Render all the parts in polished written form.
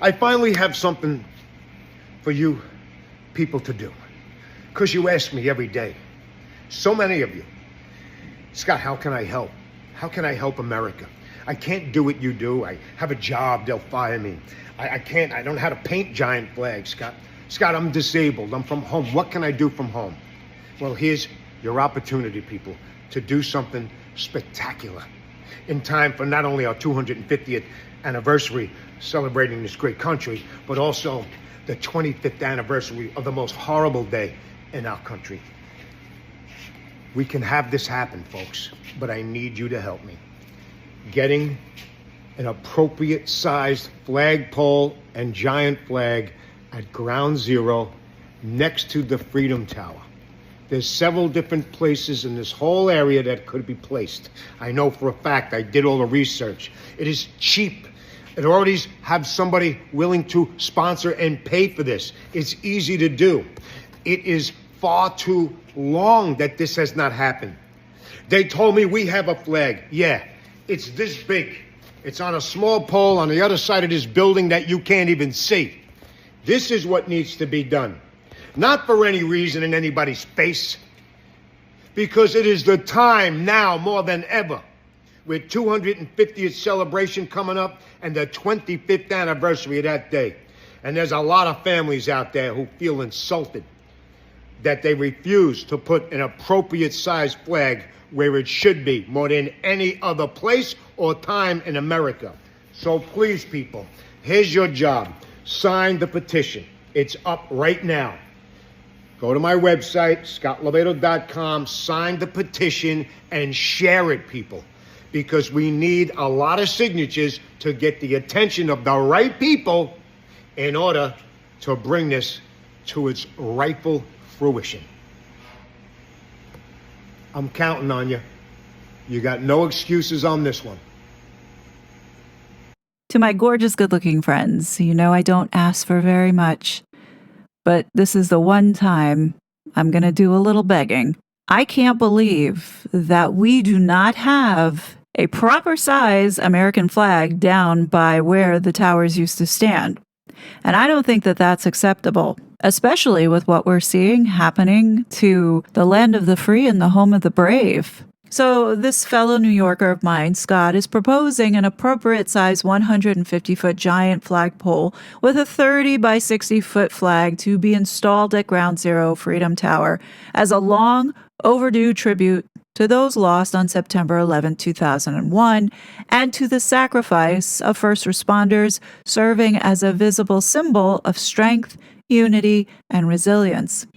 I finally have something for you people to do. Because you ask me every day, so many of you, Scott, how can I help? How can I help America? I can't do what you do. I have a job, they'll fire me. I don't know how to paint giant flags, Scott. Scott, I'm disabled, I'm from home. What can I do from home? Well, here's your opportunity, people, to do something spectacular in time for not only our 250th anniversary celebrating this great country, but also the 25th anniversary of the most horrible day in our country. We can have this happen, folks, but I need you to help me. Getting an appropriate sized flagpole and giant flag at Ground Zero next to the Freedom Tower. There's several different places in this whole area that could be placed. I know for a fact, I did all the research. It is cheap. It already have somebody willing to sponsor and pay for this. It's easy to do. It is far too long that this has not happened. They told me we have a flag. Yeah, it's this big. It's on a small pole on the other side of this building that you can't even see. This is what needs to be done. Not for any reason in anybody's face, because it is the time now more than ever, with 250th celebration coming up and the 25th anniversary of that day. And there's a lot of families out there who feel insulted that they refuse to put an appropriate sized flag where it should be more than any other place or time in America. So please, people, here's your job. Sign the petition. It's up right now. Go to my website, scottlovato.com, sign the petition and share it, people, because we need a lot of signatures to get the attention of the right people in order to bring this to its rightful fruition. I'm counting on you. You got no excuses on this one. To my gorgeous, good-looking friends, you know I don't ask for very much, but this is the one time I'm going to do a little begging. I can't believe that we do not have a proper size American flag down by where the towers used to stand. And I don't think that that's acceptable, especially with what we're seeing happening to the land of the free and the home of the brave. So this fellow New Yorker of mine, Scott, is proposing an appropriate size 150-foot giant flagpole with a 30 by 60-foot flag to be installed at Ground Zero Freedom Tower as a long overdue tribute to those lost on September 11, 2001, and to the sacrifice of first responders, serving as a visible symbol of strength, unity, and resilience.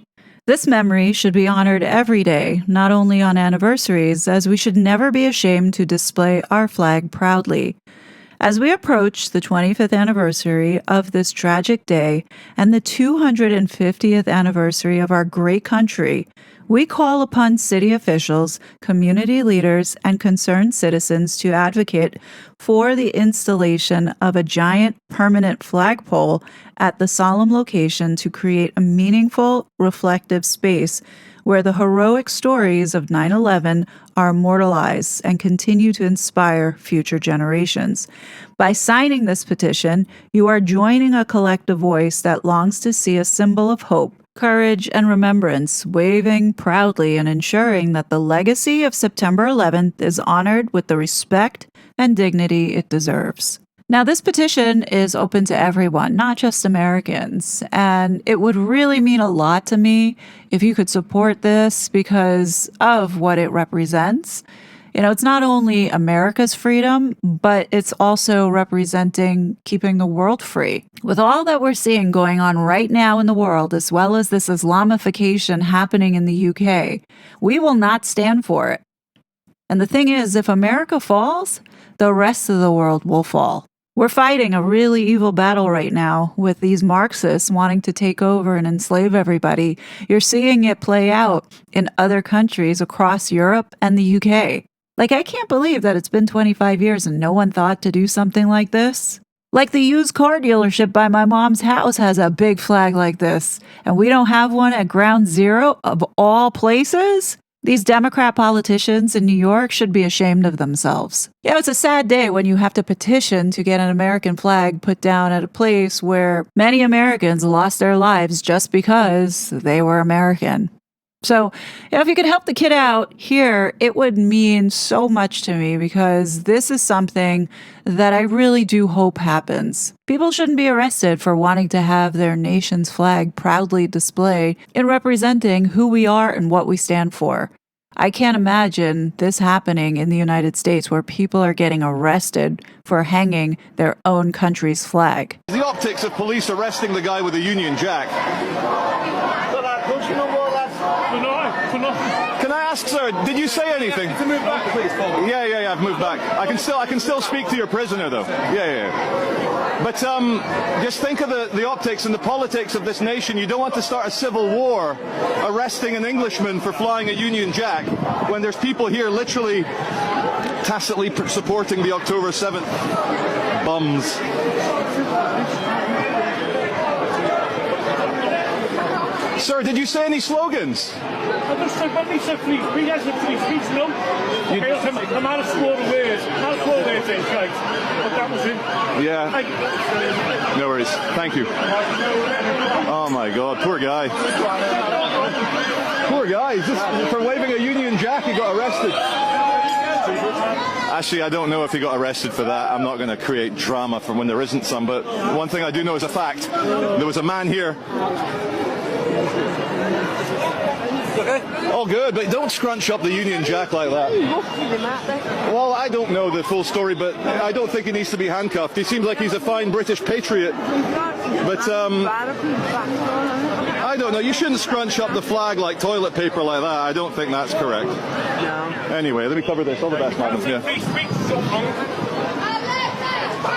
This memory should be honored every day, not only on anniversaries, as we should never be ashamed to display our flag proudly. As we approach the 25th anniversary of this tragic day and the 250th anniversary of our great country, we call upon city officials, community leaders, and concerned citizens to advocate for the installation of a giant permanent flagpole at the solemn location to create a meaningful, reflective space where the heroic stories of 9/11 are immortalized and continue to inspire future generations. By signing this petition, you are joining a collective voice that longs to see a symbol of hope, courage, and remembrance, waving proudly and ensuring that the legacy of September 11th is honored with the respect and dignity it deserves. Now, this petition is open to everyone, not just Americans, and it would really mean a lot to me if you could support this because of what it represents. You know, it's not only America's freedom, but it's also representing keeping the world free. With all that we're seeing going on right now in the world, as well as this Islamification happening in the UK, we will not stand for it. And the thing is, if America falls, the rest of the world will fall. We're fighting a really evil battle right now with these Marxists wanting to take over and enslave everybody. You're seeing it play out in other countries across Europe and the UK. Like, I can't believe that it's been 25 years and no one thought to do something like this. Like, the used car dealership by my mom's house has a big flag like this, and we don't have one at Ground Zero of all places? These Democrat politicians in New York should be ashamed of themselves. You know, it's a sad day when you have to petition to get an American flag put down at a place where many Americans lost their lives just because they were American. So, if you could help the kid out here, it would mean so much to me because this is something that I really do hope happens. People shouldn't be arrested for wanting to have their nation's flag proudly displayed in representing who we are and what we stand for. I can't imagine this happening in the United States where people are getting arrested for hanging their own country's flag. The optics of police arresting the guy with the Union Jack. Can I ask, sir, did you say anything? To move back, please, Yeah, I've moved back. I can still speak to your prisoner, though. Yeah. But just think of the optics and the politics of this nation. You don't want to start a civil war arresting an Englishman for flying a Union Jack when there's people here literally tacitly supporting the October 7th bums. Sir, did you say any slogans? I just said, when he said free speech, I said free speech, no. I'm out of swore words. Out of swore words, guys. But that was it. Yeah. No worries. Thank you. Oh my God, poor guy. Poor guy. Just for waving a Union Jack, he got arrested. Actually, I don't know if he got arrested for that. I'm not going to create drama from when there isn't some, but one thing I do know is a fact. There was a man here. All good, but don't scrunch up the Union Jack like that. Well, I don't know the full story, but I don't think he needs to be handcuffed. He seems like he's a fine British patriot. But I don't know. You shouldn't scrunch up the flag like toilet paper like that. I don't think that's correct. No. Anyway, let me cover this. All the best, madam. Yeah. Free speech is so wrong.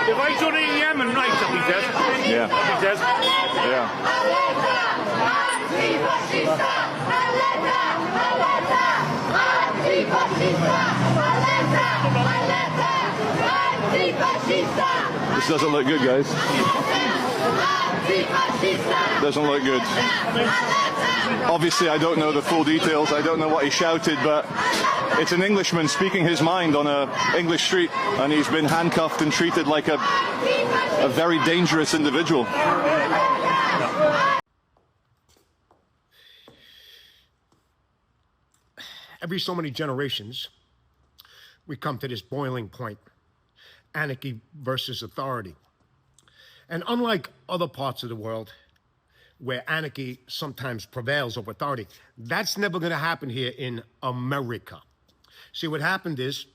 If I done it in Yemen, right, I'll be dead. Yeah. I'll be dead. Yeah. This doesn't look good, guys. Doesn't look good. Obviously, I don't know the full details. I don't know what he shouted, but it's an Englishman speaking his mind on a English street, and he's been handcuffed and treated like a very dangerous individual. Every so many generations, we come to this boiling point. Anarchy versus authority. And unlike other parts of the world, where anarchy sometimes prevails over authority, that's never going to happen here in America. See, what happened is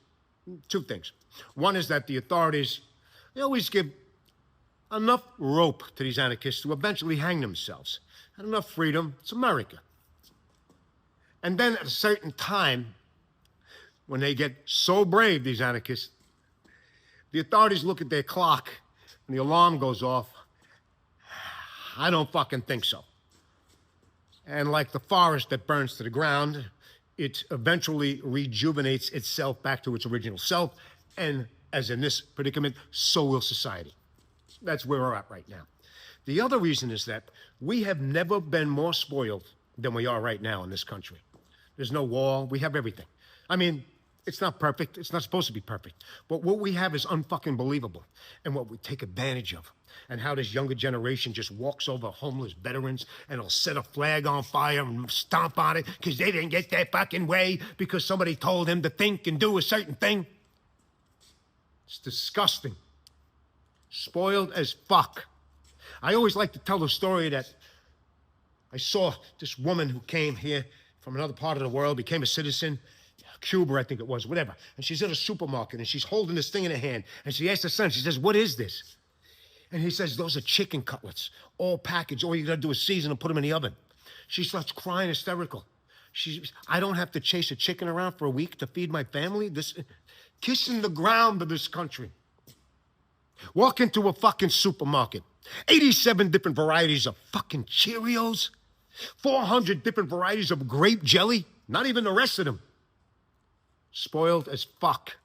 two things. One is that the authorities, they always give enough rope to these anarchists to eventually hang themselves. And enough freedom. It's America. And then at a certain time, when they get so brave, these anarchists, the authorities look at their clock and the alarm goes off. I don't fucking think so. And like the forest that burns to the ground, it eventually rejuvenates itself back to its original self. And as in this predicament, so will society. That's where we're at right now. The other reason is that we have never been more spoiled than we are right now in this country. There's no wall. We have everything. I mean, it's not perfect. It's not supposed to be perfect. But what we have is unfucking believable. And what we take advantage of. And how this younger generation just walks over homeless veterans and will set a flag on fire and stomp on it because they didn't get their fucking way because somebody told them to think and do a certain thing. It's disgusting. Spoiled as fuck. I always like to tell the story that I saw this woman who came here from another part of the world, became a citizen, Cuba, I think it was, whatever. And she's in a supermarket and she's holding this thing in her hand. And she asks her son, she says, "What is this?" And he says, "Those are chicken cutlets, all packaged. All you gotta do is season and put them in the oven." She starts crying hysterical. I don't have to chase a chicken around for a week to feed my family? Kissing the ground of this country. Walk into a fucking supermarket. 87 different varieties of fucking Cheerios. 400 different varieties of grape jelly. Not even the rest of them. Spoiled as fuck.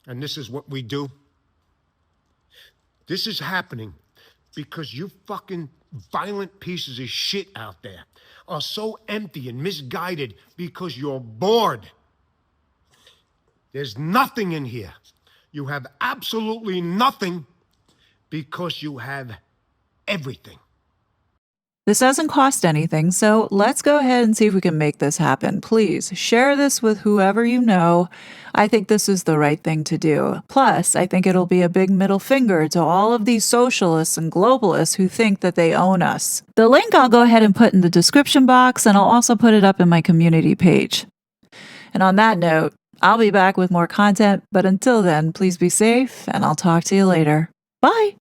And this is what we do. This is happening Because you fucking violent pieces of shit out there are so empty and misguided because you're bored. There's nothing in here. You have absolutely nothing because you have everything. This doesn't cost anything, so let's go ahead and see if we can make this happen. Please share this with whoever you know. I think this is the right thing to do. Plus, I think it'll be a big middle finger to all of these socialists and globalists who think that they own us. The link I'll go ahead and put in the description box, and I'll also put it up in my community page. And on that note, I'll be back with more content, but until then, please be safe, and I'll talk to you later. Bye!